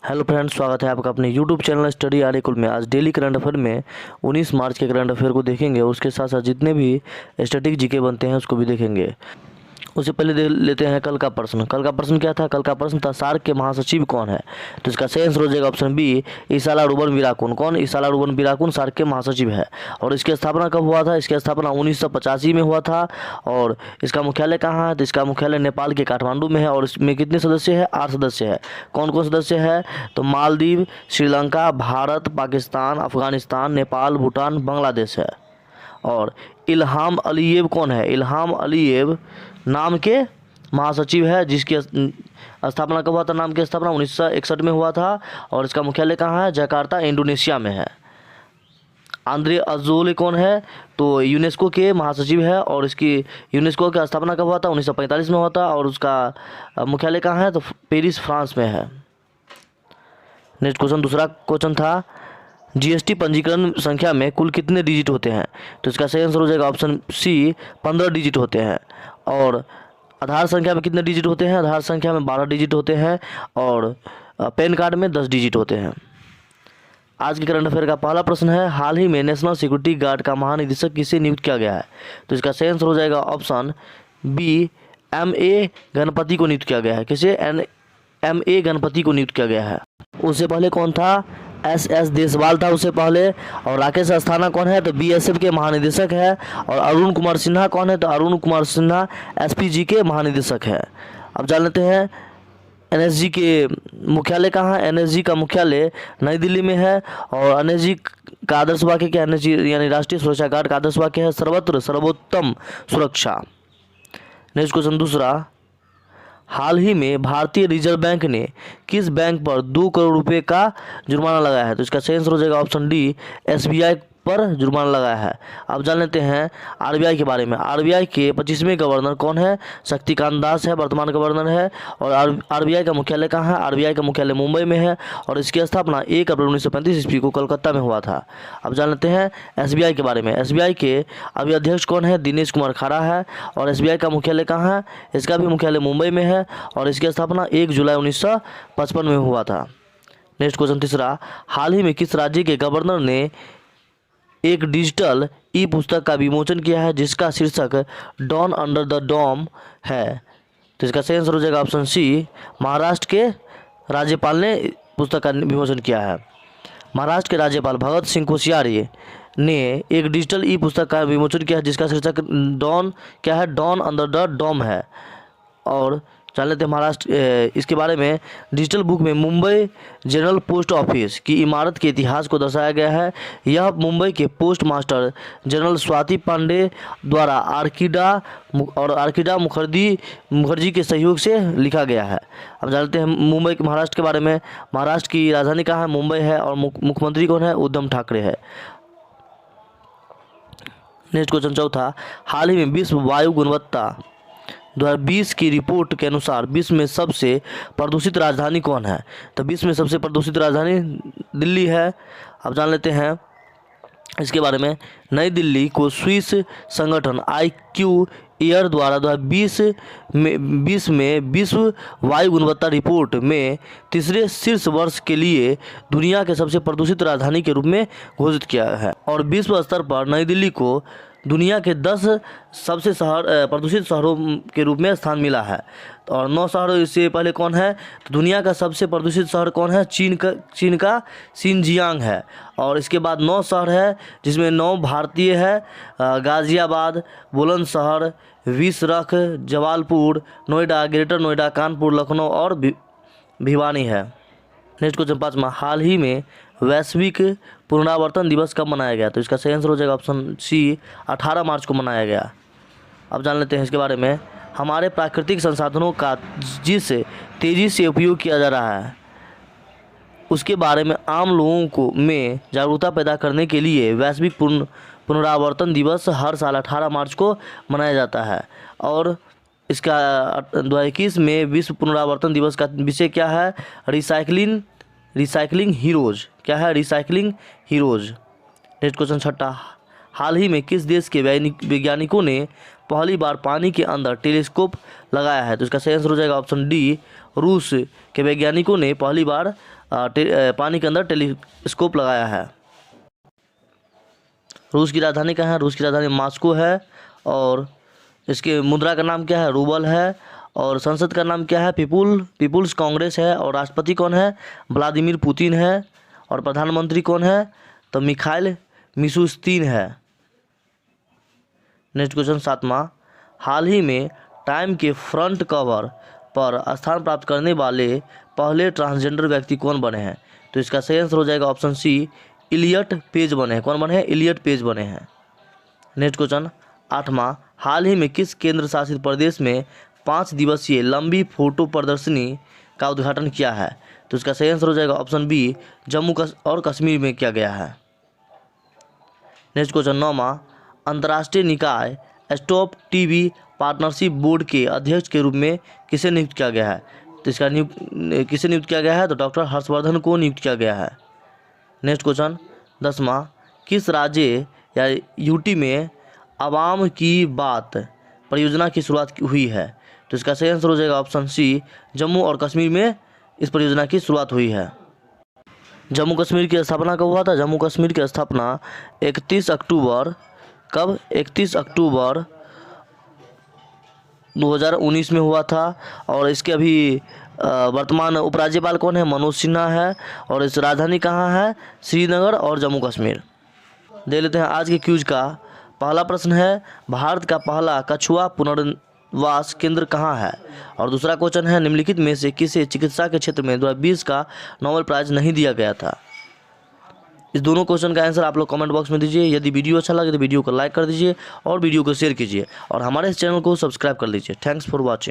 Hello friends, स्वागत है आपका अपने यूट्यूब चैनल स्टडी आर्टिकल में। आज डेली करंट अफेयर में 19 मार्च के करंट अफेयर को देखेंगे और उसके साथ साथ जितने भी स्टैटिक जीके बनते हैं उसको भी देखेंगे। उससे पहले देख लेते हैं कल का प्रश्न। कल का प्रश्न क्या था? कल का प्रश्न था सार्क के महासचिव कौन है? तो इसका सही आंसर हो जाएगा ऑप्शन बी, इसाला रूबन विराकुन। कौन? इसाला रूबन विराकुन सार्क के महासचिव है। और इसकी स्थापना कब हुआ था? इसकी स्थापना 1985 में हुआ था। और इसका मुख्यालय कहाँ है? तो इसका मुख्यालय नेपाल के काठमांडू में है। और इसमें कितने सदस्य हैं? 8 सदस्य है। कौन कौन सदस्य है? तो मालदीव, श्रीलंका, भारत, पाकिस्तान, अफगानिस्तान, नेपाल, भूटान, बांग्लादेश है। और इल्हाम अलीयेव कौन है? इल्हाम अलीयेव नाम के महासचिव है, जिसकी स्थापना कब हुआ था? नाम की स्थापना 1961 में हुआ था। और इसका मुख्यालय कहाँ है? जकार्ता, इंडोनेशिया में है। आंद्रे अजोले कौन है? तो यूनेस्को के महासचिव है। और इसकी यूनेस्को की स्थापना कब हुआ था? 1945 में हुआ था। और उसका मुख्यालय कहाँ है? तो पेरिस, फ्रांस में है। नेक्स्ट क्वेश्चन, दूसरा क्वेश्चन था जीएसटी पंजीकरण संख्या में कुल कितने डिजिट होते हैं? तो इसका सही आंसर हो जाएगा ऑप्शन सी, 15 डिजिट होते हैं। और आधार संख्या में कितने डिजिट होते हैं? आधार संख्या में 12 डिजिट होते हैं। और पैन कार्ड में 10 डिजिट होते हैं। आज के करंट अफेयर का पहला प्रश्न है, हाल ही में नेशनल सिक्योरिटी गार्ड का महानिदेशक किसे नियुक्त किया गया है? तो इसका सही आंसर हो जाएगा ऑप्शन बी, MA गणपति को नियुक्त किया गया है। किसे? MA गणपति को नियुक्त किया गया है। उससे पहले कौन था? SS देसवाल था उससे पहले। और राकेश अस्थाना कौन है? तो BSF के महानिदेशक है। और अरुण कुमार सिन्हा कौन है? तो अरुण कुमार सिन्हा SPG के महानिदेशक है। अब जान लेते हैं NSG के मुख्यालय कहाँ है? NSG का मुख्यालय नई दिल्ली में है। और NSG का आदर्श वाक्य क्या है? NSG यानी राष्ट्रीय सुरक्षा गार्ड का आदर्श वाक्य है सर्वत्र सर्वोत्तम सुरक्षा। नेक्स्ट क्वेश्चन दूसरा, हाल ही में भारतीय रिजर्व बैंक ने किस बैंक पर 2 करोड़ रुपए का जुर्माना लगाया है? तो इसका सही आंसर हो जाएगा ऑप्शन डी, SBI पर जुर्माना लगाया है। अब जान लेते हैं RBI के बारे में। RBI के 25वें गवर्नर कौन है? शक्तिकांत दास है, वर्तमान गवर्नर है। और RBI का मुख्यालय कहाँ है? RBI का मुख्यालय मुंबई में है। और इसकी स्थापना 1 अप्रैल 1935 ईस्वी को कोलकाता में हुआ था। अब जान लेते हैं SBI के बारे में। SBI के अभी अध्यक्ष कौन है? दिनेश कुमार खारा है। और SBI का मुख्यालय कहाँ है? इसका भी मुख्यालय मुंबई में है। और इसकी स्थापना 1 जुलाई 1955 में हुआ था। नेक्स्ट क्वेश्चन तीसरा, हाल ही में किस राज्य के गवर्नर ने एक डिजिटल ई पुस्तक का विमोचन किया है, जिसका शीर्षक डॉन अंडर द डोम है? तो इसका सही आंसर हो जाएगा ऑप्शन सी, महाराष्ट्र के राज्यपाल ने पुस्तक का विमोचन किया है। महाराष्ट्र के राज्यपाल भगत सिंह कोश्यारी ने एक डिजिटल ई पुस्तक का विमोचन किया है, जिसका शीर्षक डॉन क्या है? डॉन अंडर द डोम है। और जान लेते हैं महाराष्ट्र इसके बारे में। डिजिटल बुक में मुंबई जनरल पोस्ट ऑफिस की इमारत के इतिहास को दर्शाया गया है। यह मुंबई के postmaster general Swati Pandey द्वारा आर्किडा मुखर्जी के सहयोग से लिखा गया है। अब जानते हैं मुंबई महाराष्ट्र के बारे में। महाराष्ट्र की राजधानी कहाँ है? मुंबई है। और मुख्यमंत्री कौन है? उद्धव ठाकरे है। नेक्स्ट क्वेश्चन चौथा, हाल ही में विश्व वायु गुणवत्ता 2020 की रिपोर्ट के अनुसार विश्व में सबसे प्रदूषित राजधानी कौन है? तो विश्व में सबसे प्रदूषित राजधानी दिल्ली है। अब जान लेते हैं इसके बारे में। नई दिल्ली को स्विस संगठन IQ एयर द्वारा 2020 में विश्व वायु गुणवत्ता रिपोर्ट में तीसरे शीर्ष वर्ष के लिए दुनिया के सबसे प्रदूषित राजधानी के रूप में घोषित किया है। और विश्व स्तर पर नई दिल्ली को दुनिया के 10 सबसे प्रदूषित शहरों के रूप में स्थान मिला है। और 9 शहरों इससे पहले कौन है? तो दुनिया का सबसे प्रदूषित शहर कौन है? चीन का शिनजियांग है। और इसके बाद 9 शहर है, जिसमें 9 भारतीय है। गाजियाबाद, बुलंदशहर, विसरख, जवालपुर, नोएडा, ग्रेटर नोएडा, कानपुर, लखनऊ और भिवानी है। नेक्स्ट क्वेश्चन पाँचवा, हाल ही में वैश्विक पुनरावर्तन दिवस कब मनाया गया? तो इसका सही आंसर हो जाएगा ऑप्शन सी, 18 मार्च को मनाया गया। अब जान लेते हैं इसके बारे में। हमारे प्राकृतिक संसाधनों का जिस तेज़ी से उपयोग किया जा रहा है, उसके बारे में आम लोगों को में जागरूकता पैदा करने के लिए वैश्विक पुनरावर्तन दिवस हर साल 18 मार्च को मनाया जाता है। और इसका 2021 में विश्व पुनरावर्तन दिवस का विषय क्या है? Recycling heroes. क्या है? Recycling heroes. नेक्स्ट क्वेश्चन छठा, हाल ही में किस देश के वैज्ञानिकों ने पहली बार पानी के अंदर टेलीस्कोप लगाया है? तो इसका सही आंसर हो जाएगा ऑप्शन डी, रूस के वैज्ञानिकों ने पहली बार पानी के अंदर टेलीस्कोप लगाया है। रूस की राजधानी कहाँ है? रूस की राजधानी मॉस्को है। और इसके मुद्रा का नाम क्या है? रूबल है। और संसद का नाम क्या है? पीपुल्स कांग्रेस है। और राष्ट्रपति कौन है? व्लादिमीर पुतिन है। और प्रधानमंत्री कौन है? तो मिखाइल मिशुस्तिन है। नेक्स्ट क्वेश्चन 7वां, हाल ही में टाइम के फ्रंट कवर पर स्थान प्राप्त करने वाले पहले ट्रांसजेंडर व्यक्ति कौन बने हैं? तो इसका सही आंसर हो जाएगा ऑप्शन सी, इलियट पेज बने हैं। कौन बने हैं? इलियट पेज बने हैं। नेक्स्ट क्वेश्चन 8वां, हाल ही में किस केंद्र शासित प्रदेश में 5 दिवसीय लंबी फोटो प्रदर्शनी का उद्घाटन किया है? तो इसका सही आंसर हो जाएगा ऑप्शन बी, जम्मू और कश्मीर में किया गया है। नेक्स्ट क्वेश्चन 9वां, अंतर्राष्ट्रीय निकाय स्टॉप टीबी पार्टनरशिप बोर्ड के अध्यक्ष के रूप में किसे नियुक्त किया गया है? तो इसका किसे नियुक्त किया गया है? तो डॉक्टर हर्षवर्धन को नियुक्त किया गया है। नेक्स्ट क्वेश्चन 10वां, किस राज्य या यूटी में आवाम की बात परियोजना की शुरुआत हुई है? तो इसका सही आंसर हो जाएगा ऑप्शन सी, जम्मू और कश्मीर में इस परियोजना की शुरुआत हुई है। जम्मू कश्मीर की स्थापना कब हुआ था? जम्मू कश्मीर की स्थापना 31 अक्टूबर 2019 में हुआ था। और इसके अभी वर्तमान उपराज्यपाल कौन है? मनोज सिन्हा है। और इस राजधानी कहाँ है? श्रीनगर और जम्मू कश्मीर। देख लेते हैं आज के क्यूज का। पहला प्रश्न है, भारत का पहला कछुआ पुनर्वास केंद्र कहाँ है? और दूसरा क्वेश्चन है, निम्नलिखित में से किसे चिकित्सा के क्षेत्र में 2020 का नोबेल प्राइज नहीं दिया गया था? इस दोनों क्वेश्चन का आंसर आप लोग कमेंट बॉक्स में दीजिए। यदि वीडियो अच्छा लगे तो वीडियो को लाइक कर दीजिए और वीडियो को शेयर कीजिए और हमारे इस चैनल को सब्सक्राइब कर लीजिए। Thanks for watching.